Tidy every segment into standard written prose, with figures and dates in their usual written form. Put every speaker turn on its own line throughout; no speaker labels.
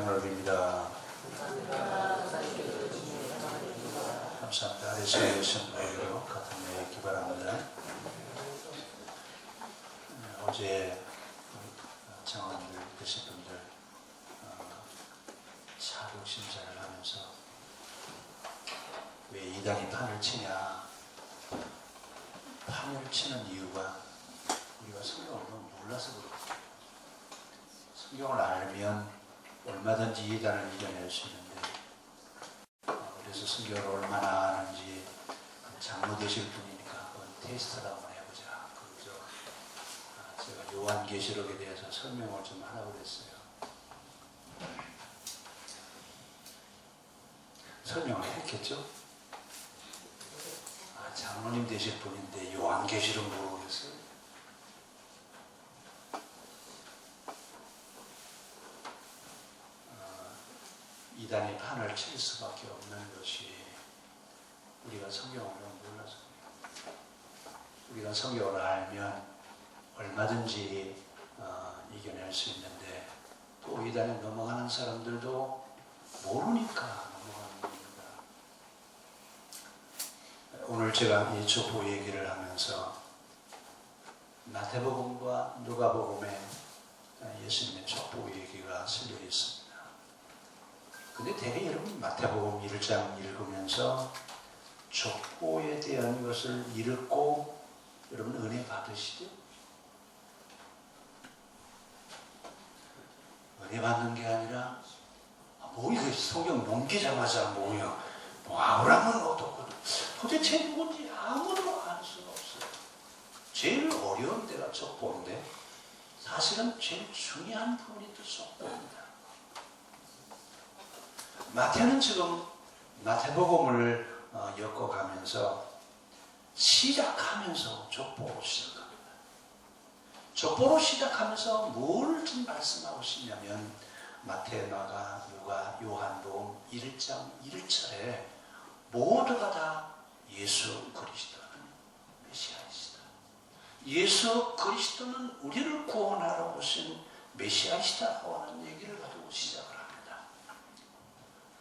평을 빕니다. 감사합니다. 아래서 계신 모여로 같은 데 있기 바랍니다. 어제 장원들 되신 분들 사국 심사를 하면서 왜 이단이 판을 치냐, 판을 치는 이유가 우리가 성경을 너무 몰라서 그렇고, 성경을 알면 얼마든지 이단을 이겨낼 수 있는데, 그래서 성경을 얼마나 아는지 장로 되실 분이니까 한번 테스트를 한번 해보자. 그죠? 제가 요한계시록에 대해서 설명을 좀 하라고 그랬어요. 설명을 했겠죠? 장로님 되실 분인데 요한계시록 모르겠어요. 이단이 판을 칠 수밖에 없는 것이 우리가 성경을 몰라서, 우리가 성경을 알면 얼마든지 이겨낼 수 있는데, 또 이단에 넘어가는 사람들도 모르니까 넘어가는 겁니다. 오늘 제가 이 족보 얘기를 하면서 마태복음과 누가복음에 예수님의 족보 얘기가 실려 있습니다. 근데 되게 여러분 마태복음 1장 읽으면서 족보에 대한 것을 읽고 여러분 은혜 받으시죠? 은혜 받는 게 아니라 뭐 이거 성경 넘기자마자 뭐요? 뭐 아브라함은 어떻고 도대체 누군지 아무도 알 수가 없어요. 제일 어려운 데가 족보인데 사실은 제일 중요한 부분이 또 족보입니다. 마태는 지금 마태복음을 엮어가면서 시작하면서 족보로 시작합니다. 족보로 시작하면서 뭘 좀 말씀하고 싶냐면 마태, 마가, 누가, 요한복음 1장 1절에 모두가 다 예수 그리스도는 메시아이시다. 예수 그리스도는 우리를 구원하러 오신 메시아이시다고 하는 얘기를 가지고 시작을 합니다.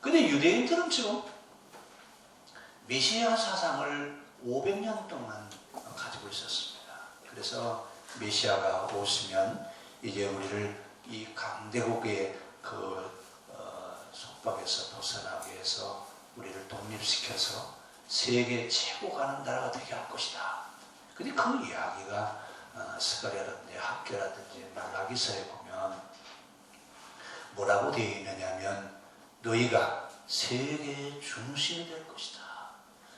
근데 유대인들은 지금 메시아 사상을 500년 동안 가지고 있었습니다. 그래서 메시아가 오시면 이제 우리를 이 강대국의 그 속박에서 벗어나게 해서 우리를 독립시켜서 세계 최고 가는 나라가 되게 할 것이다. 근데 그 이야기가 스가랴라든지 학교라든지 말라기서에 보면 뭐라고 되어 있느냐면 너희가 세계의 중심이 될 것이다.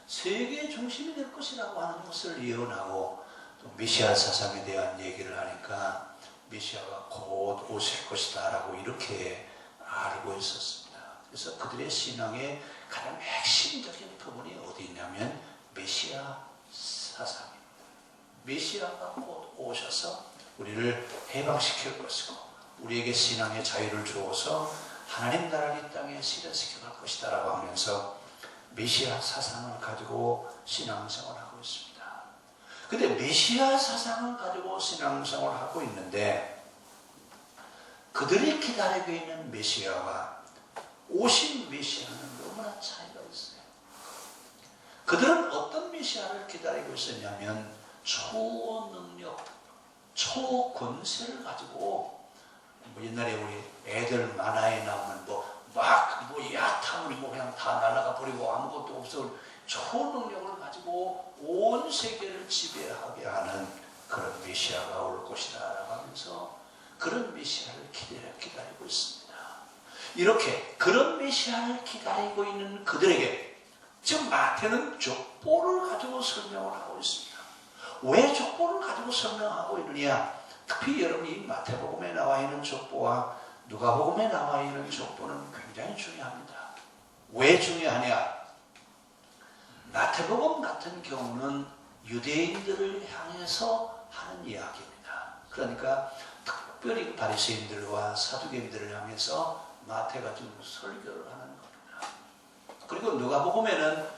세계의 중심이 될 것이라고 하는 것을 예언하고, 또 메시아 사상에 대한 얘기를 하니까 메시아가 곧 오실 것이다 라고 이렇게 알고 있었습니다. 그래서 그들의 신앙의 가장 핵심적인 부분이 어디 있냐면 메시아 사상입니다. 메시아가 곧 오셔서 우리를 해방시킬 것이고 우리에게 신앙의 자유를 주어서 하나님 나라를 이 땅에 실현시켜 갈 것이다 라고 하면서 메시아 사상을 가지고 신앙생활을 하고 있습니다. 근데 메시아 사상을 가지고 신앙생활을 하고 있는데 그들이 기다리고 있는 메시아와 오신 메시아는 너무나 차이가 있어요. 그들은 어떤 메시아를 기다리고 있었냐면 초능력, 초권세를 가지고, 뭐 옛날에 우리 애들 만화에 나오는 야탐을 그냥 다 날아가 버리고 아무것도 없어 초능력을 가지고 온 세계를 지배하게 하는 그런 메시아가 올 것이다 라고 하면서 그런 메시아를 기다리고 있습니다. 이렇게 그런 메시아를 기다리고 있는 그들에게 지금 마태는 족보를 가지고 설명을 하고 있습니다. 왜 족보를 가지고 설명하고 있느냐? 특히 여러분이 마태복음에 나와 있는 족보와 누가복음에 나와 있는 족보는 굉장히 중요합니다. 왜 중요하냐? 마태복음 같은 경우는 유대인들을 향해서 하는 이야기입니다. 그러니까 특별히 바리새인들과 사두개인들을 향해서 마태가 좀 설교를 하는 겁니다. 그리고 누가복음에는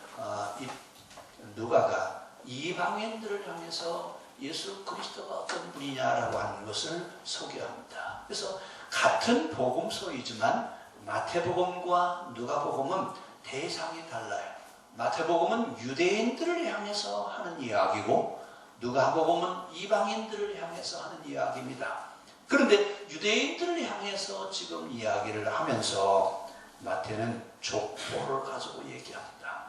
누가가 이방인들을 향해서 예수 그리스도가 어떤 분이냐라고 하는 것을 소개합니다. 그래서 같은 복음서이지만 마태복음과 누가복음은 대상이 달라요. 마태복음은 유대인들을 향해서 하는 이야기고 누가복음은 이방인들을 향해서 하는 이야기입니다. 그런데 유대인들을 향해서 지금 이야기를 하면서 마태는 족보를 가지고 얘기합니다.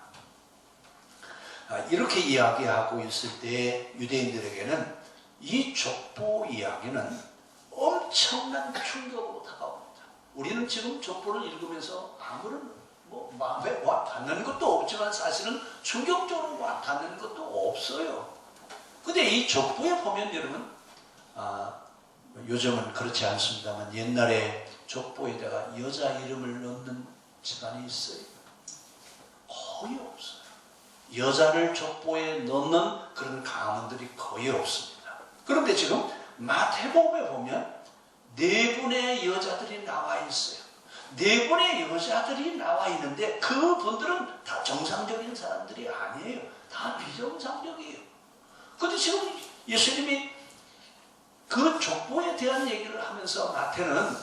이렇게 이야기하고 있을 때 유대인들에게는 이 족보 이야기는 엄청난 충격으로 다가옵니다. 우리는 지금 족보를 읽으면서 아무런 마음에 와 닿는 것도 없지만 사실은 충격적으로 와 닿는 것도 없어요. 근데 이 족보에 보면 여러분, 요즘은 그렇지 않습니다만 옛날에 족보에다가 여자 이름을 넣는 집안이 있어요? 거의 없어요. 여자를 족보에 넣는 그런 가문들이 거의 없습니다. 그런데 지금 마태복음에 보면 4분의 여자들이 나와 있어요. 4분의 여자들이 나와 있는데 그분들은 다 정상적인 사람들이 아니에요. 다 비정상적이에요. 근데 지금 예수님이 그 족보에 대한 얘기를 하면서 마태는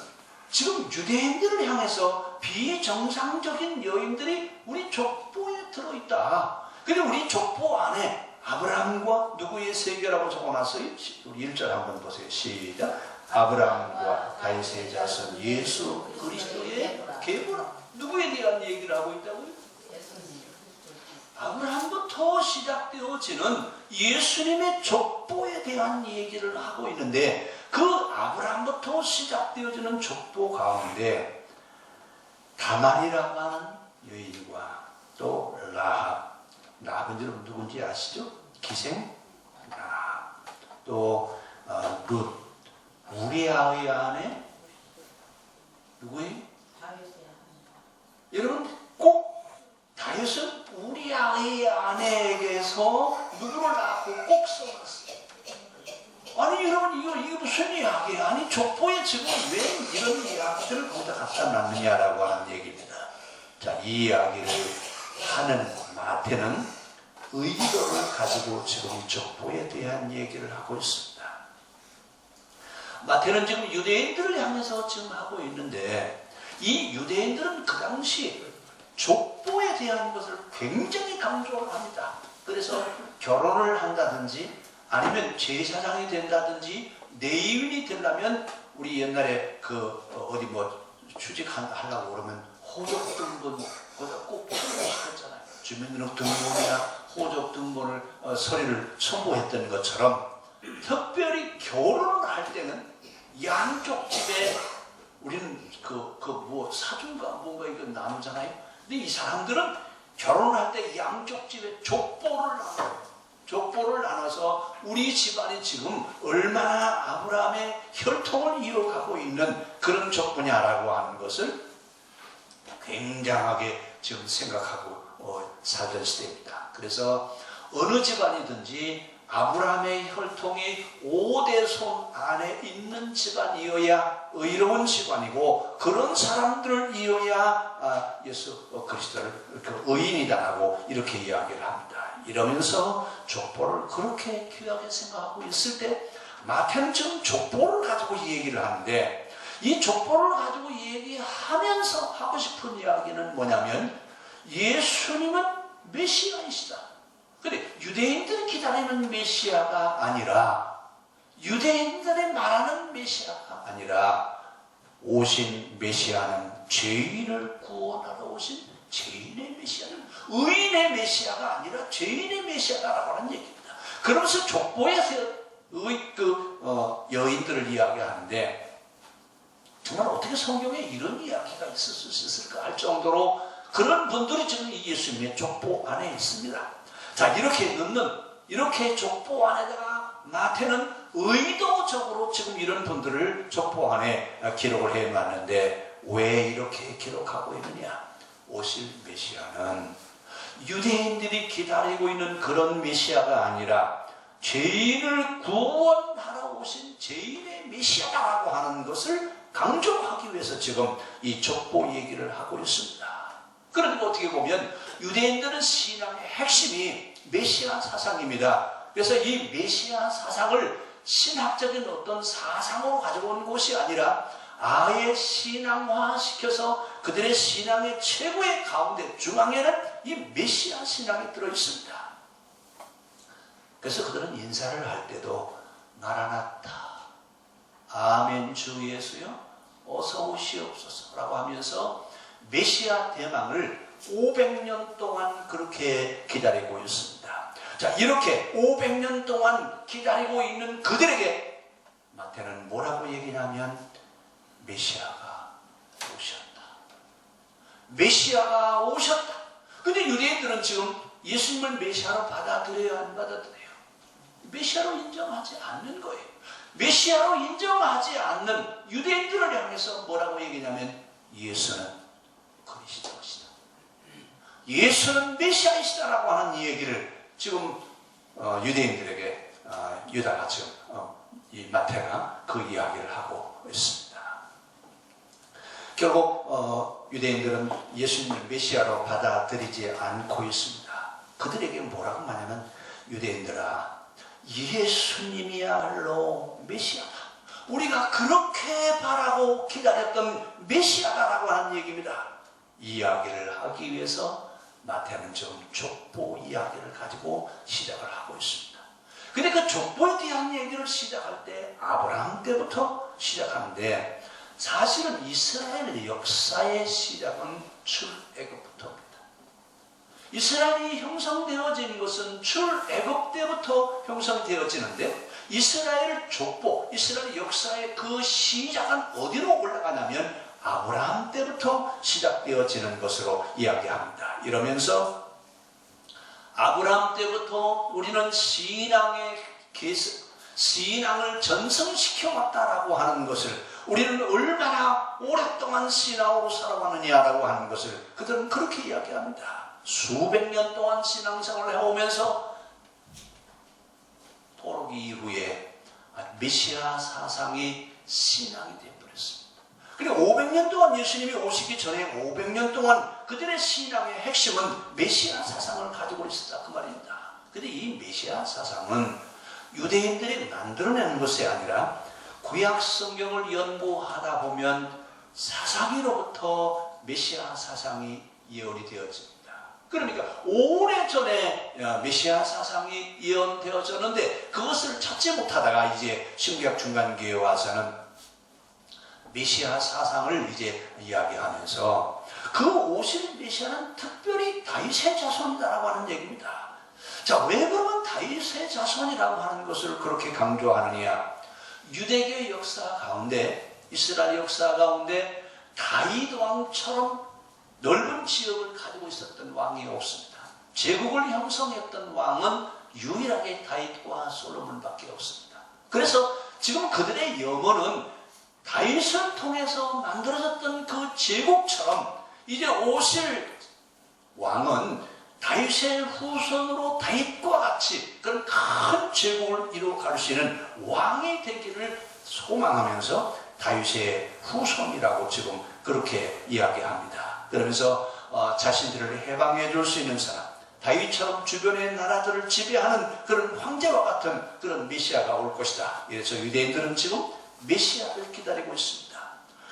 지금 유대인들을 향해서 비정상적인 여인들이 우리 족보에 들어있다. 근데 우리 족보 안에 아브라함과 누구의 세계라고 적어놨어요? 우리 1절 한번 보세요. 시작. 아브라함과 다윗의 자손 예수 그리스도의 계보라. 누구에 대한 얘기를 하고 있다고요? 아브라함부터 시작되어지는 예수님의 족보에 대한 얘기를 하고 있는데 그 아브라함부터 시작되어지는 족보 가운데 다말이라고 하는 여인과 또 라합은 여러분 누군지 아시죠? 기생 라합, 또 룻, 우리아의 아내 누구예요? 여러분 꼭 다윗은 우리아의 아내에게서 누구를 낳고 꼭 써놨어요. 아니 여러분 이거 무슨 이야기예요? 아니 족보에 지금 왜 이런 이야기들을 거기다 갖다 놨느냐라고 하는 얘기입니다. 자, 이 이야기를 하는 마태는 의도를 가지고 지금 족보에 대한 얘기를 하고 있습니다. 마태는 지금 유대인들을 향해서 지금 하고 있는데 이 유대인들은 그 당시 족보에 대한 것을 굉장히 강조를 합니다. 그래서 결혼을 한다든지 아니면 제사장이 된다든지 내인이 되려면 우리 옛날에 어디 취직하려고 그러면 호적 등본 꼭 필요했잖아요. 주민등록등본이나 호적 등본을 서류를 첨부했던 것처럼 특별히 결혼을 할 때는 양쪽 집에 우리는 사준가 뭔가 이거 나누잖아요. 근데 이 사람들은 결혼할 때 양쪽 집에 족보를 나눠서 우리 집안이 지금 얼마나 아브라함의 혈통을 이어가고 있는 그런 족보냐라고 하는 것을 굉장하게 지금 생각하고 살던 시대입니다. 그래서 어느 집안이든지 아브라함의 혈통이 5대손 안에 있는 집안이어야 의로운 집안이고 그런 사람들을 이어야 예수 그리스도를 의인이다라고 이렇게 이야기를 합니다. 이러면서 족보를 그렇게 귀하게 생각하고 있을 때 마태는 지금 족보를 가지고 이 얘기를 하는데 이 족보를 가지고 얘기하면서 하고 싶은 이야기는 뭐냐면 예수님은 메시아이시다. 근데 유대인들이 기다리는 메시아가 아니라 유대인들이 말하는 메시아가 아니라 오신 메시아는 죄인을 구원하러 오신 죄인의 메시아는 의인의 메시아가 아니라 죄인의 메시아라고 하는 얘기입니다. 그러면서 족보에서 여인들을 이야기하는데 정말 어떻게 성경에 이런 이야기가 있을 수 있을까 할 정도로 그런 분들이 지금 이 예수님의 족보 안에 있습니다. 자, 이렇게 족보 안에다가 마태는 의도적으로 지금 이런 분들을 족보 안에 기록을 해놨는데 왜 이렇게 기록하고 있느냐? 오실 메시아는 유대인들이 기다리고 있는 그런 메시아가 아니라 죄인을 구원하러 오신 죄인의 메시아라고 하는 것을 강조하기 위해서 지금 이 족보 얘기를 하고 있습니다. 그런데 어떻게 보면 유대인들은 신앙의 핵심이 메시아 사상입니다. 그래서 이 메시아 사상을 신학적인 어떤 사상으로 가져온 것이 아니라 아예 신앙화시켜서 그들의 신앙의 최고의 가운데 중앙에는 이 메시아 신앙이 들어있습니다. 그래서 그들은 인사를 할 때도 마라나타, 아멘 주 예수여 어서 오시옵소서 라고 하면서 메시아 대망을 500년 동안 그렇게 기다리고 있습니다. 자, 이렇게 500년 동안 기다리고 있는 그들에게 마태는 뭐라고 얘기냐면 메시아가 오셨다. 메시아가 오셨다. 근데 유대인들은 지금 예수님을 메시아로 받아들여야 안 받아들여요? 메시아로 인정하지 않는 거예요. 메시아로 인정하지 않는 유대인들을 향해서 뭐라고 얘기냐면 예수는 그리스도시다. 예수는 메시아이시다라고 하는 이 얘기를 지금 유대인들에게 유다가 지금 이 마태가 그 이야기를 하고 있습니다. 결국 유대인들은 예수님을 메시아로 받아들이지 않고 있습니다. 그들에게 뭐라고 말하냐면 유대인들아 예수님이야말로 메시아다. 우리가 그렇게 바라고 기다렸던 메시아다라고 하는 얘기입니다. 이 이야기를 하기 위해서 마태는 지금 족보 이야기를 가지고 시작을 하고 있습니다. 근데 그 족보에 대한 얘기를 시작할 때 아브라함 때부터 시작하는데 사실은 이스라엘의 역사의 시작은 출애굽부터입니다. 이스라엘이 형성되어진 것은 출애굽 때부터 형성되어지는데 이스라엘 족보, 이스라엘 역사의 그 시작은 어디로 올라가냐면 아브라함 때부터 시작되어지는 것으로 이야기합니다. 이러면서 아브라함 때부터 우리는 신앙을 전승시켜 왔다라고 하는 것을 우리는 얼마나 오랫동안 신앙으로 살아왔느냐라고 하는 것을 그들은 그렇게 이야기합니다. 수백 년 동안 신앙생활을 해오면서 포로기 이후에 메시아 사상이 신앙이 되어버렸습니다. 그리고 500년 동안 예수님이 오시기 전에 500년 동안 그들의 신앙의 핵심은 메시아 사상을 가지고 있었다 그 말입니다. 근데 이 메시아 사상은 유대인들이 만들어내는 것이 아니라 구약 성경을 연구하다 보면 사사기로부터 메시아 사상이 예언이 되어집니다. 그러니까 오래전에 메시아 사상이 예언되어졌는데 그것을 찾지 못하다가 이제 신구약 중간기에 와서는 메시아 사상을 이제 이야기하면서 그 오실 메시아는 특별히 다윗의 자손이다라고 하는 얘기입니다. 자, 왜 그러면 다윗의 자손이라고 하는 것을 그렇게 강조하느냐? 유대교의 역사 가운데, 이스라엘 역사 가운데 다윗 왕처럼 넓은 지역을 가지고 있었던 왕이 없습니다. 제국을 형성했던 왕은 유일하게 다윗과 솔로몬밖에 없습니다. 그래서 지금 그들의 염원은 다윗을 통해서 만들어졌던 그 제국처럼 이제 오실 왕은 다윗의 후손으로 다윗과 같이 그런 큰 제국을 이루어갈 수 있는 왕이 되기를 소망하면서 다윗의 후손이라고 지금 그렇게 이야기합니다. 그러면서 자신들을 해방해 줄 수 있는 사람, 다윗처럼 주변의 나라들을 지배하는 그런 황제와 같은 그런 메시아가 올 것이다. 그래서 유대인들은 지금 메시아를 기다리고 있습니다.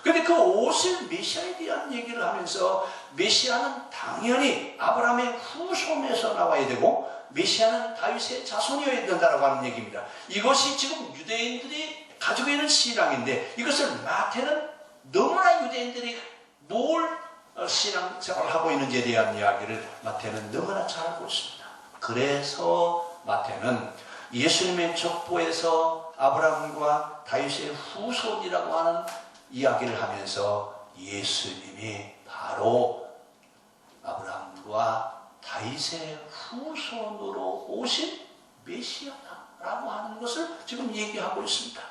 그런데 그 오실 메시아에 대한 얘기를 하면서 메시아는 당연히 아브라함의 후손에서 나와야 되고 메시아는 다윗의 자손이어야 된다고 하는 얘기입니다. 이것이 지금 유대인들이 가지고 있는 신앙인데 이것을 마태는 너무나 유대인들이 뭘 신앙생활을 하고 있는지에 대한 이야기를 마태는 너무나 잘 알고 있습니다. 그래서 마태는 예수님의 족보에서 아브라함과 다윗의 후손이라고 하는 이야기를 하면서 예수님이 바로 아브라함과 다윗의 후손으로 오신 메시아다라고 하는 것을 지금 얘기하고 있습니다.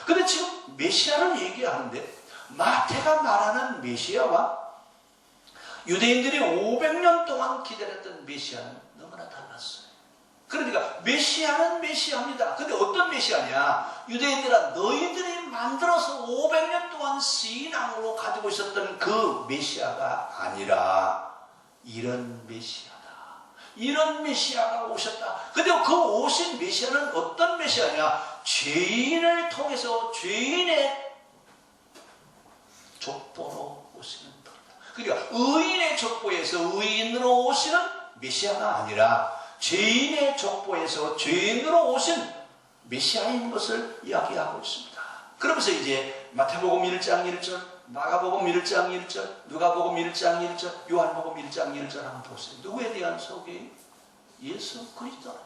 그런데 지금 메시아를 얘기하는데 마태가 말하는 메시아와 유대인들이 500년 동안 기다렸던 메시아는 너무나 달랐어요. 그러니까 메시아는 메시아입니다. 근데 어떤 메시아냐? 유대인들아 너희들이 만들어서 500년 동안 신앙으로 가지고 있었던 그 메시아가 아니라 이런 메시아다. 이런 메시아가 오셨다. 근데 그 오신 메시아는 어떤 메시아냐? 죄인을 통해서 죄인의 족보로 오시는 분이다. 그러니까 의인의 족보에서 의인으로 오시는 메시아가 아니라 죄인의 족보에서 죄인으로 오신 메시아인 것을 이야기하고 있습니다. 그러면서 이제 마태복음 1장 1절, 마가복음 1장 1절, 누가복음 1장 1절, 요한복음 1장 1절 한번 보세요. 누구에 대한 소개? 예수 그리스도.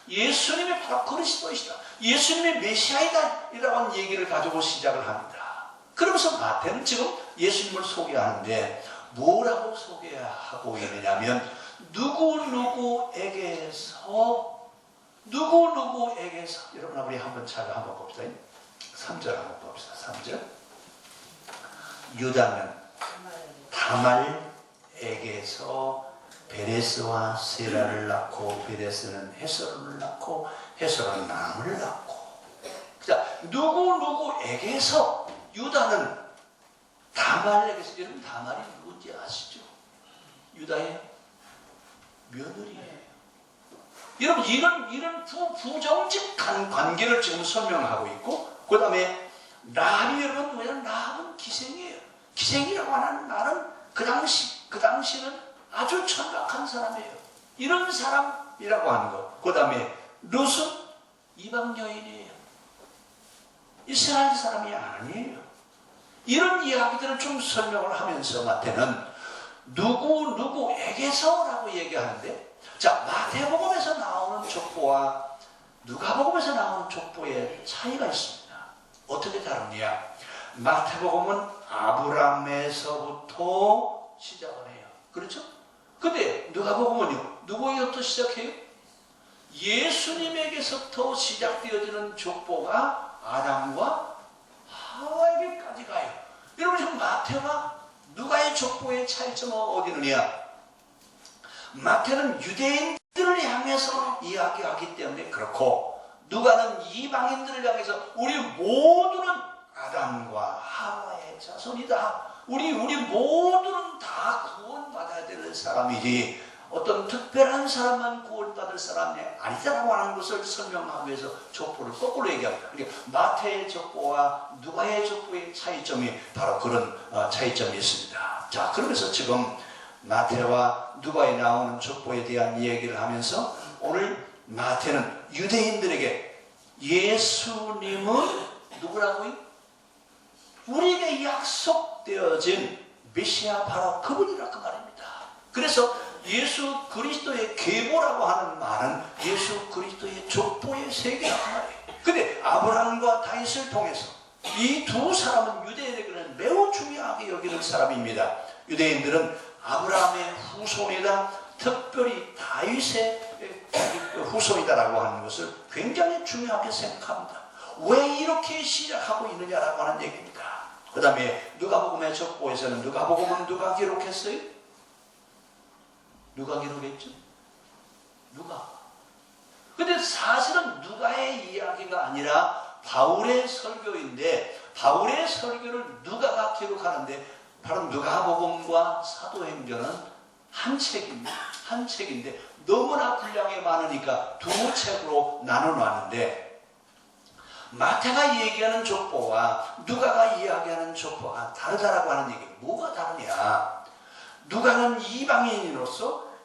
예수님이 바로 그리스도이시다. 예수님이 메시아이다. 이라는 얘기를 가지고 시작을 합니다. 그러면서 마태는 지금 예수님을 소개하는데 뭐라고 소개하고 있느냐면 누구누구에게서 여러분 우리 한번 잘 한번 봅시다. 3절 한번 봅시다. 3절. 유다는 다말에게서 베레스와 세라를 낳고 베레스는 헤스론을 낳고 헤스론은 남을 낳고. 자, 누구에게서 유다는 다말에게서. 여러분 다말이 누군지 아시죠? 유다의 며느리예요. 여러분 이런 부정직한 관계를 지금 설명하고 있고, 그 다음에 라합이, 여러분 왜냐면 라합은 기생이에요. 기생이라고 하는 말은 그 당시는 아주 천박한 사람이에요. 이런 사람이라고 하는 것. 그 다음에 룻은 이방 여인이에요. 이스라엘 사람이 아니에요. 이런 이야기들을 좀 설명을 하면서 마태는 누구에게서라고 얘기하는데, 자, 마태복음에서 나오는 족보와 누가복음에서 나오는 족보의 차이가 있습니다. 어떻게 다르냐? 마태복음은 아브라함에서부터 시작을 해요. 그렇죠? 근데 누가복음은요, 누구에게부터 시작해요? 예수님에게서부터 시작되어지는 족보가 아담과 하와에게까지 가요. 여러분 지금 마태와 누가의 족보의 차이점은 어디 있느냐? 마태는 유대인들을 향해서 이야기하기 때문에 그렇고, 누가는 이방인들을 향해서 우리 모두는 아담과 하와의 자손이다. 우리 모두는 다 구원받아야 되는 사람이지 어떤 특별한 사람만 구원받을 사람이 아니다라고 하는 것을 설명하기 위해서 족보를 거꾸로 얘기합니다. 그러니까 마태의 족보와 누가의 족보의 차이점이 바로 그런 차이점이 있습니다. 자, 그러면서 지금 마태와 누가에 나오는 족보에 대한 이야기를 하면서 오늘 마태는 유대인들에게 예수님은 누구라고요? 우리에게 약속되어진 메시아 바로 그분이라 그 말입니다. 그래서 예수 그리스도의 계보라고 하는 말은 예수 그리스도의 족보의 세계라고 말이에요. 근데 아브라함과 다윗을 통해서 이 두 사람은 유대인에게는 매우 중요하게 여기는 사람입니다. 유대인들은 아브라함의 후손이다, 특별히 다윗의 후손이다라고 하는 것을 굉장히 중요하게 생각합니다. 왜 이렇게 시작하고 있느냐라고 하는 얘기입니다. 그 다음에 누가복음의 족보에서는 누가복음은 누가 기록했어요? 누가 기록했죠? 누가. 근데 사실은 누가의 이야기가 아니라 바울의 설교인데, 바울의 설교를 누가가 기록하는데 바로 누가복음과 사도행전은 한 책입니다. 한 책인데 너무나 분량이 많으니까 두 책으로 나눠놨는데, 마태가 얘기하는 족보와 누가가 이야기하는 족보가 다르다라고 하는 얘기. 뭐가 다르냐? 누가는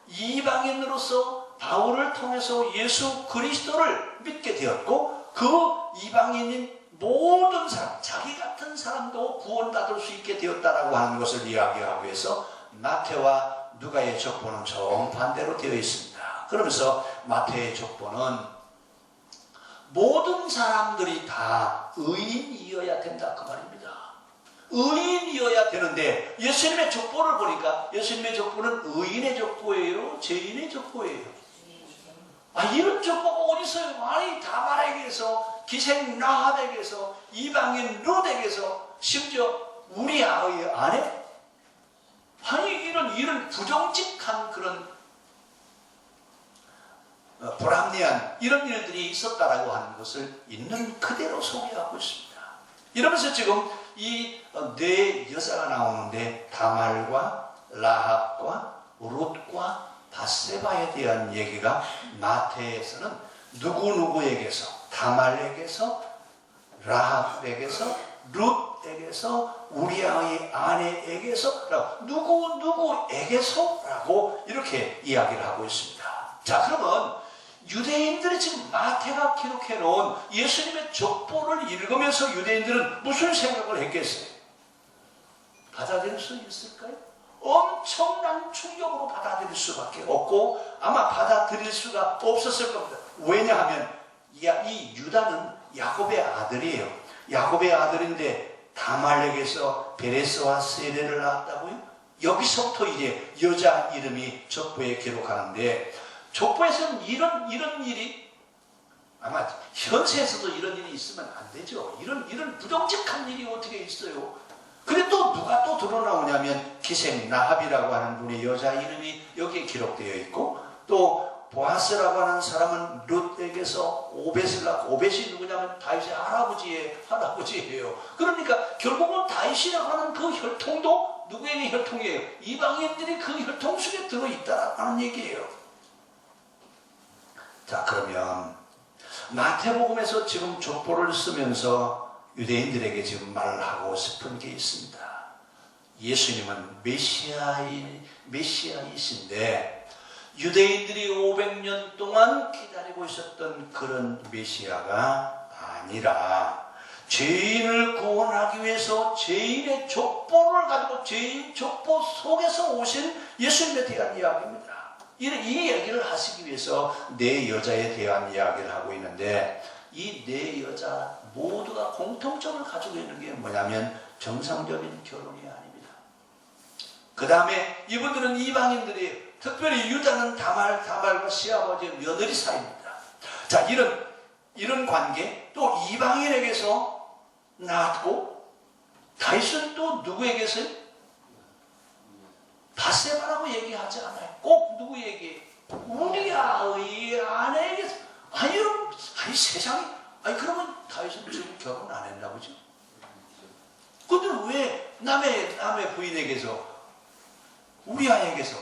이방인으로서 바울을 통해서 예수 그리스도를 믿게 되었고, 그 이방인인 모든 사람, 자기 같은 사람도 구원받을 수 있게 되었다라고 하는 것을 이야기하기 위해서 마태와 누가의 족보는 정반대로 되어 있습니다. 그러면서 마태의 족보는 모든 사람들이 다 의인이어야 된다 그 말입니다. 의인이어야 되는데 예수님의 족보를 보니까 예수님의 족보는 의인의 족보예요? 죄인의 족보예요? 이런 족보가 어디 있어요? 아니, 다말에게서, 기생 라합에게서, 이방인 룻에게서, 심지어 우리 아이의 아내? 아니, 이런 부정직한 그런 불합리한 이런 일들이 있었다라고 하는 것을 있는 그대로 소개하고 있습니다. 이러면서 지금 이 네 여자가 나오는데 다말과 라합과 룻과 바세바에 대한 얘기가 마태에서는 누구에게서, 다말에게서, 라합에게서, 룻에게서 우리아의 아내에게서 누구에게서라고 이렇게 이야기를 하고 있습니다. 자, 그러면 유대인들이 지금 마태가 기록해 놓은 예수님의 족보를 읽으면서 유대인들은 무슨 생각을 했겠어요? 받아들일 수 있을까요? 엄청난 충격으로 받아들일 수밖에 없고 아마 받아들일 수가 없었을 겁니다. 왜냐하면 이 유다는 야곱의 아들이에요. 야곱의 아들인데 다말렉에서 베레스와 세레를 낳았다고요? 여기서부터 이제 여자 이름이 족보에 기록하는데, 족보에서는 이런 일이 아마 현세에서도 이런 일이 있으면 안 되죠. 이런 부정직한 일이 어떻게 있어요? 근데 또 누가 또 드러나오냐면 기생 나합이라고 하는 분의 여자 이름이 여기에 기록되어 있고, 또 보아스라고 하는 사람은 룻에게서 오벳을 낳고, 오벳이 누구냐면 다윗의 할아버지예요. 그러니까 결국은 다윗이라고 하는 그 혈통도 누구에게 혈통이에요? 이방인들이 그 혈통 속에 들어있다라는 얘기예요. 자, 그러면 마태복음에서 지금 족보를 쓰면서 유대인들에게 지금 말하고 싶은 게 있습니다. 예수님은 메시아이신데 유대인들이 500년 동안 기다리고 있었던 그런 메시아가 아니라 죄인을 구원하기 위해서 죄인의 족보를 가지고 죄인 족보 속에서 오신 예수님에 대한 이야기입니다. 이 얘기를 하시기 위해서 네 여자에 대한 이야기를 하고 있는데, 이 네 여자 모두가 공통점을 가지고 있는 게 뭐냐면 정상적인 결혼이 아닙니다. 그 다음에 이분들은 이방인들이, 특별히 유다는 다말과 시아버지의 며느리 사이입니다. 자, 이런 관계, 또 이방인에게서 낳았고, 다윗은 또 누구에게서요? 바세바라고 얘기하지 않아요. 꼭 누구 얘기해요? 우리아의 아내에게서. 아니 여러분, 세상에, 그러면 다윗은 지금 결혼 안 했나 보죠? 근데 왜 남의 부인에게서, 우리아에게서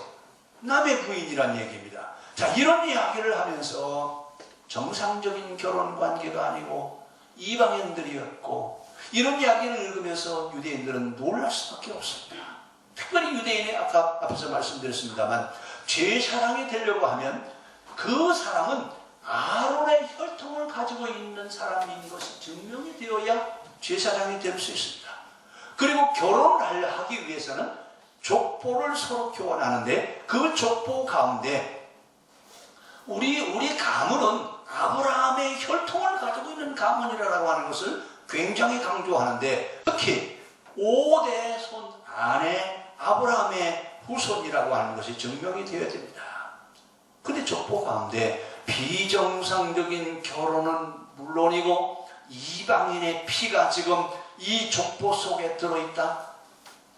남의 부인이란 얘기입니다. 자, 이런 이야기를 하면서 정상적인 결혼 관계가 아니고 이방인들이었고, 이런 이야기를 읽으면서 유대인들은 놀랄 수밖에 없습니다. 특별히 유대인이 아까 앞에서 말씀드렸습니다만, 제사장이 되려고 하면 그 사람은 아론의 혈통을 가지고 있는 사람인 것이 증명이 되어야 제사장이 될 수 있습니다. 그리고 결혼을 하기 위해서는 족보를 서로 교환하는데, 그 족보 가운데 우리 가문은 아브라함의 혈통을 가지고 있는 가문이라고 하는 것을 굉장히 강조하는데, 특히 5대 손 안에 아브라함의 후손이라고 하는 것이 증명이 되어야 됩니다. 근데 족보 가운데 비정상적인 결혼은 물론이고 이방인의 피가 지금 이 족보 속에 들어있다.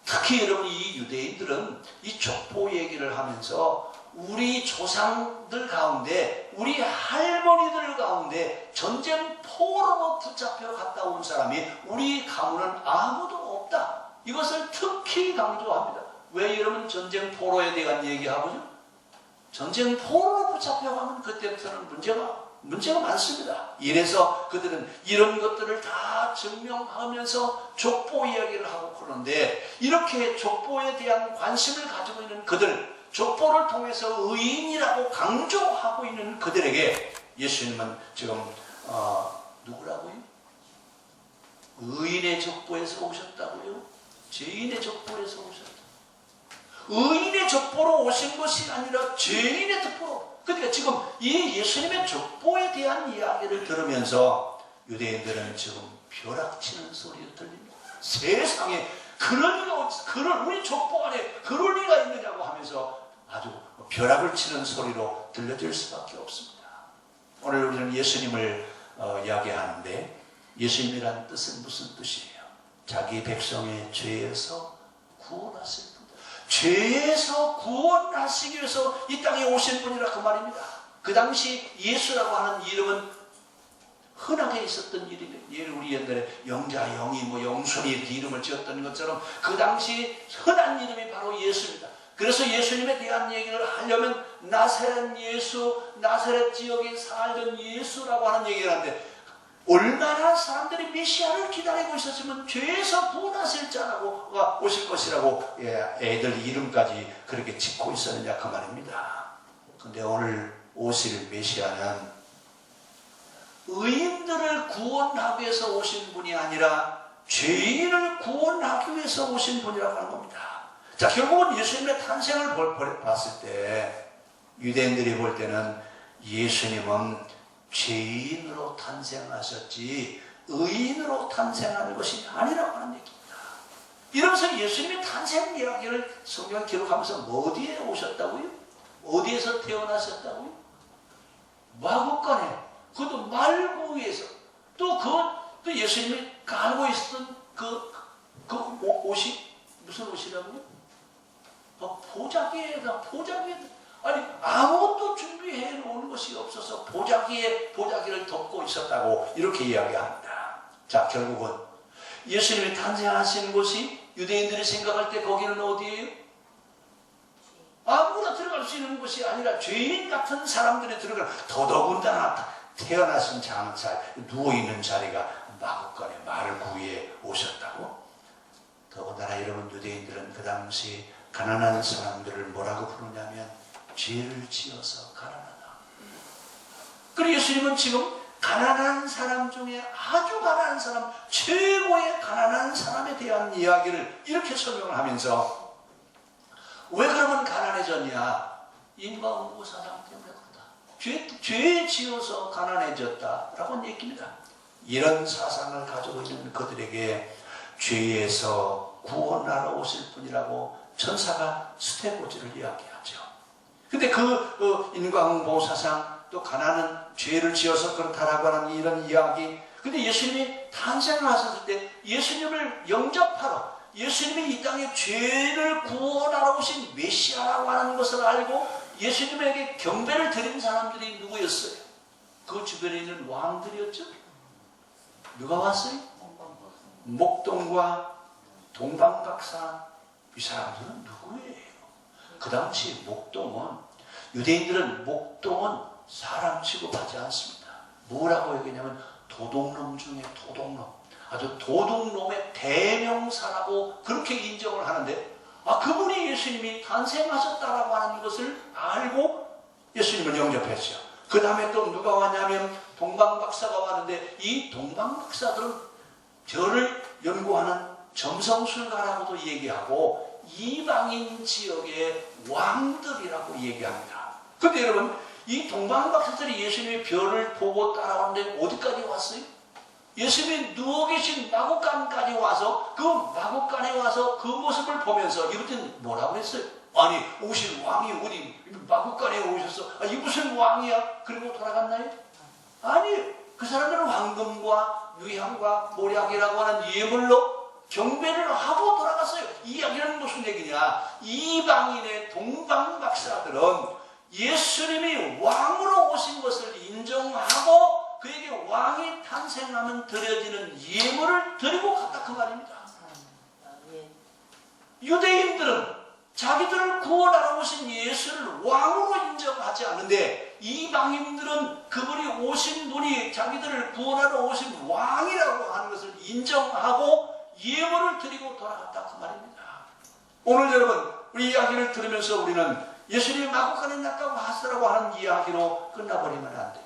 특히 여러분, 이 유대인들은 이 족보 얘기를 하면서 우리 조상들 가운데, 우리 할머니들 가운데 전쟁 포로로 붙잡혀 갔다 온 사람이 우리 가문은 아무도 없다. 이것을 특히 강조합니다. 왜 여러분 전쟁 포로에 대한 얘기하고요? 전쟁 포로로 붙잡혀가면 그때부터는 문제가 많습니다. 이래서 그들은 이런 것들을 다 증명하면서 족보 이야기를 하고 그러는데, 이렇게 족보에 대한 관심을 가지고 있는 그들, 족보를 통해서 의인이라고 강조하고 있는 그들에게 예수님은 지금 누구라고요? 의인의 족보에서 오셨다고요? 죄인의 족보에서 오셨다. 의인의 족보로 오신 것이 아니라 죄인의 족보로. 그러니까 지금 이 예수님의 족보에 대한 이야기를 들으면서 유대인들은 지금 벼락치는 소리가 들립니다. 세상에 우리 족보 안에 그럴 리가 있느냐고 하면서 아주 벼락을 치는 소리로 들려질 수밖에 없습니다. 오늘 우리는 예수님을 이야기하는데, 예수님이란 뜻은 무슨 뜻이에요? 자기 백성의 죄에서 구원하실 분. 죄에서 구원하시기 위해서 이 땅에 오신 분이라 그 말입니다. 그 당시 예수라고 하는 이름은 흔하게 있었던 이름이에요. 우리 옛날에 영자, 영이, 영순이 이렇게 이름을 지었던 것처럼 그 당시 흔한 이름이 바로 예수입니다. 그래서 예수님에 대한 얘기를 하려면 나사렛 예수, 나사렛 지역에 살던 예수라고 하는 얘기를 하는데, 얼마나 사람들이 메시아를 기다리고 있었으면 죄에서 구원하실 자라고 오실 것이라고 애들 이름까지 그렇게 짓고 있었느냐 그 말입니다. 근데 오늘 오실 메시아는 의인들을 구원하기 위해서 오신 분이 아니라 죄인을 구원하기 위해서 오신 분이라고 하는 겁니다. 자, 결국은 예수님의 탄생을 봤을 때 유대인들이 볼 때는 예수님은 죄인으로 탄생하셨지 의인으로 탄생하는 것이 아니라고 하는 얘기입니다. 이러면서 예수님의 탄생 이야기를 성경에 기록하면서 뭐 어디에 오셨다고요? 어디에서 태어나셨다고요? 마구간에, 그것도 말구에서, 또 예수님이 갈고 있었던 그 옷이 무슨 옷이라고요? 보자기에다. 아니, 아무것도 준비해 놓은 것이 없어서 보자기를 덮고 있었다고 이렇게 이야기합니다. 자, 결국은 예수님이 탄생하신 곳이 유대인들이 생각할 때 거기는 어디예요? 아무나 들어갈 수 있는 곳이 아니라 죄인 같은 사람들이 들어갈, 더더군다나 태어나신 누워있는 자리가 마구간에 말구에 오셨다고? 더군다나 여러분, 유대인들은 그 당시 가난한 사람들을 뭐라고 부르냐면 죄를 지어서 가난하다. 그리고 예수님은 지금 가난한 사람 중에 아주 가난한 사람, 최고의 가난한 사람에 대한 이야기를 이렇게 설명을 하면서, 왜 그러면 가난해졌냐? 인과응보 사상 때문에 그렇다. 죄 지어서 가난해졌다라고 얘기입니다. 이런 사상을 가지고 있는 그들에게 죄에서 구원하러 오실 분이라고 천사가 스테고지를 이야기하죠. 근데 인과응보 사상, 또 가난은 죄를 지어서 그렇다라고 하는 이런 이야기, 근데 예수님이 탄생하셨을 때 예수님을 영접하러, 예수님이 이 땅에 죄를 구원하러 오신 메시아라고 하는 것을 알고 예수님에게 경배를 드린 사람들이 누구였어요? 그 주변에 있는 왕들이었죠. 누가 왔어요? 목동과 동방박사. 이 사람들은 누구예요? 그 당시 목동은, 유대인들은 목동은 사람 취급하지 않습니다. 뭐라고 얘기하냐면 도둑놈 중에 도둑놈, 아주 도둑놈의 대명사라고 그렇게 인정을 하는데, 그분이 예수님이 탄생하셨다라고 하는 것을 알고 예수님을 영접했죠. 그 다음에 또 누가 왔냐면 동방박사가 왔는데, 이 동방박사들은 별을 연구하는 점성술가라고도 얘기하고 이방인 지역의 왕들이라고 얘기합니다. 근데 여러분, 이 동방박사들이 예수님의 별을 보고 따라왔는데 어디까지 왔어요? 예수님이 누워 계신 마구간까지 와서, 그 마구간에 와서 그 모습을 보면서 이분들은 뭐라고 했어요? 아니, 오신 왕이 어디 마구간에 오셨어? 이 무슨 왕이야? 그리고 돌아갔나요? 아니, 그 사람들은 황금과 유향과 모략이라고 하는 예물로 경배를 하고 돌아갔어요. 이 이야기는 무슨 얘기냐? 이방인의 동방박사들은 예수님이 왕으로 오신 것을 인정하고 그에게 왕이 탄생하면 드려지는 예물을 드리고 갔다 그 말입니다. 유대인들은 자기들을 구원하러 오신 예수를 왕으로 인정하지 않는데, 이방인들은 그분이 오신 분이 자기들을 구원하러 오신 왕이라고 하는 것을 인정하고 예물을 드리고 돌아갔다 그 말입니다. 오늘 여러분, 우리 이야기를 들으면서 우리는 예수님이 마구간에 나타나시라고 하는 이야기로 끝나버리면 안 됩니다.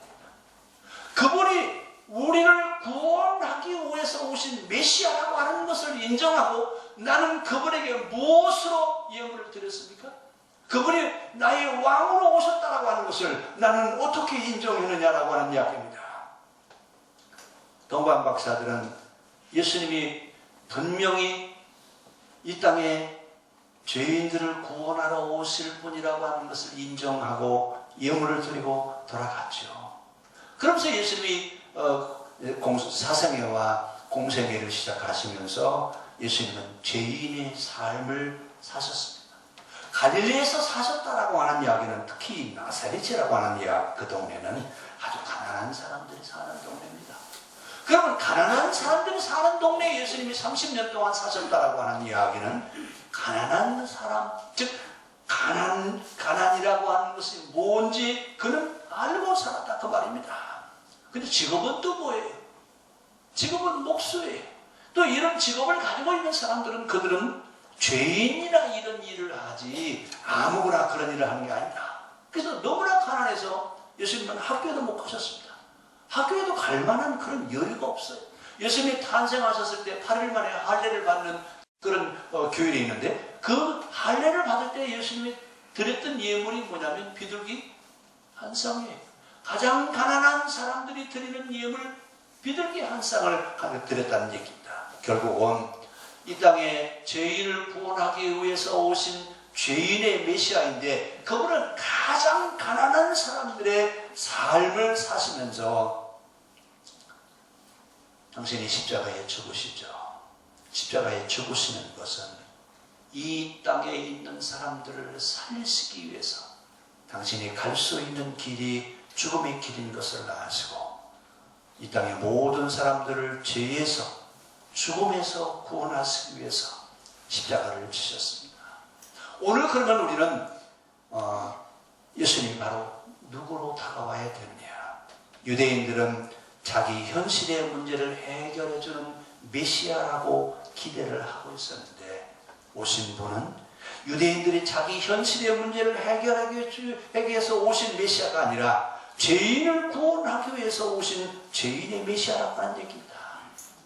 그분이 우리를 구원하기 위해서 오신 메시아라고 하는 것을 인정하고, 나는 그분에게 무엇으로 예물을 드렸습니까? 그분이 나의 왕으로 오셨다라고 하는 것을 나는 어떻게 인정했느냐라고 하는 이야기입니다. 동방박사들은 예수님이 분명히 이 땅에 죄인들을 구원하러 오실 분이라고 하는 것을 인정하고 예물을 드리고 돌아갔죠. 그러면서 예수님이 사생애와 공생애를 시작하시면서 예수님은 죄인의 삶을 사셨습니다. 갈릴리에서 사셨다라고 하는 이야기는, 특히 나사렛이라고 하는 그 동네는 아주 가난한 사람들이 사는 동네입니다. 그러면 가난한 사람들이 사는 동네에 예수님이 30년 동안 사셨다라고 하는 이야기는, 가난한 사람, 즉 가난이라고 하는 것이 뭔지 그는 알고 살았다 그 말입니다. 근데 직업은 또 뭐예요? 직업은 목수예요. 또 이런 직업을 가지고 있는 사람들은 그들은 죄인이나 이런 일을 하지 아무거나 그런 일을 하는 게 아니다. 그래서 너무나 가난해서 예수님은 학교에도 못 가셨습니다. 학교에도 갈 만한 그런 여유가 없어요. 예수님이 탄생하셨을 때 8일 만에 할례를 받는 그런 교일이 있는데 그 할례를 받을 때 예수님이 드렸던 예물이 뭐냐면 비둘기 한 쌍이에요. 가장 가난한 사람들이 드리는 예물 비둘기 한 쌍을 드렸다는 얘기입니다. 결국은 이 땅에 죄인을 구원하기 위해서 오신 죄인의 메시아인데 그분은 가장 가난한 사람들의 삶을 사시면서 당신이 십자가에 죽으시죠. 십자가에 죽으시는 것은 이 땅에 있는 사람들을 살리시기 위해서 당신이 갈 수 있는 길이 죽음의 길인 것을 아시고 이 땅의 모든 사람들을 죄에서 죽음에서 구원하시기 위해서 십자가를 지셨습니다. 오늘 그러면 우리는 예수님이 바로 누구로 다가와야 되느냐? 유대인들은 자기 현실의 문제를 해결해주는 메시아라고 기대를 하고 있었는데 오신 분은 유대인들이 자기 현실의 문제를 해결하기 위해서 오신 메시아가 아니라 죄인을 구원하기 위해서 오신 죄인의 메시아라고 하는 얘기입니다.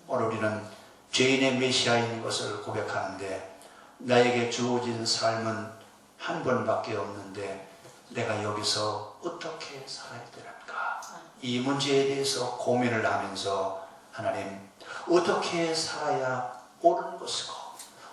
오늘 우리는 죄인의 메시아인 것을 고백하는데 나에게 주어진 삶은 한 번밖에 없는데 내가 여기서 어떻게 살아야 되는가? 이 문제에 대해서 고민을 하면서 하나님 어떻게 살아야 옳은 것이고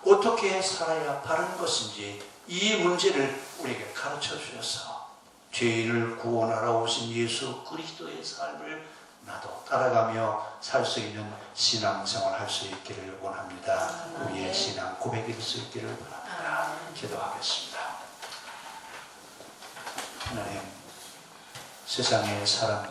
어떻게 살아야 바른 것인지 이 문제를 우리에게 가르쳐 주셔서 죄인을 구원하러 오신 예수 그리스도의 삶을 나도 따라가며 살 수 있는 신앙생활 할 수 있기를 원합니다. 우리의 신앙 고백일 수 있기를 바랍니다. 기도하겠습니다. 하나님, 세상의 사람들